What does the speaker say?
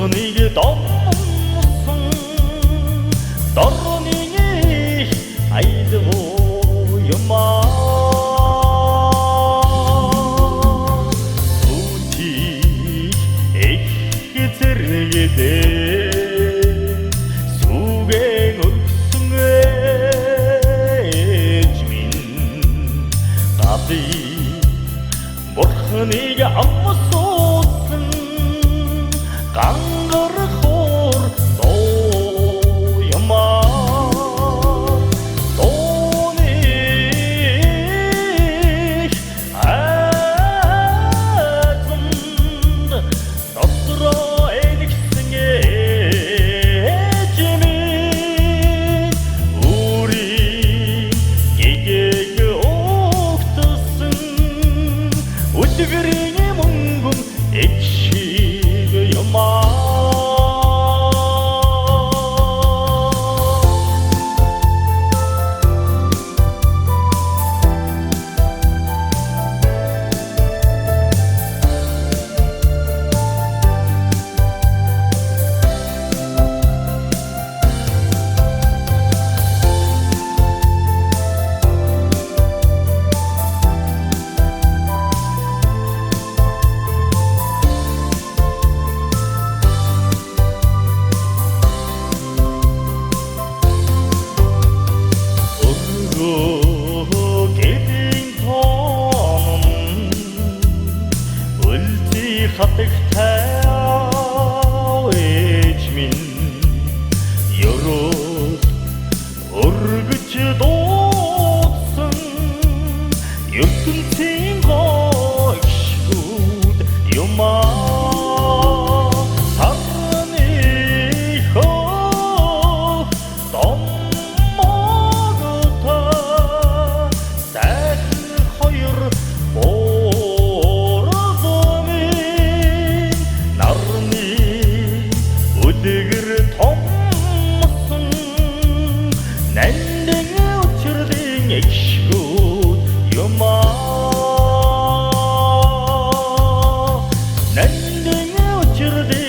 бурхныг домсон дорны айдуу юмаа үти их зэрэгдээ сүгэн өгсөн ээж минь гады бурхныг амсуусан гангархуур дуу юмаа дууны айзанд дотроо элгсэн ээж минь үрийн гэгээг өгтсөн өдгөрийн мөнгөн экшиг юмаа хатагтай ээж минь ёроод өргөж дуудсан ертөнцийн гойшгууд юмаа сарны хөө доммогота сайхан хоёр өдгөр томсон нандин өчрдийн экшгүүд юмаа нандин өчрдийн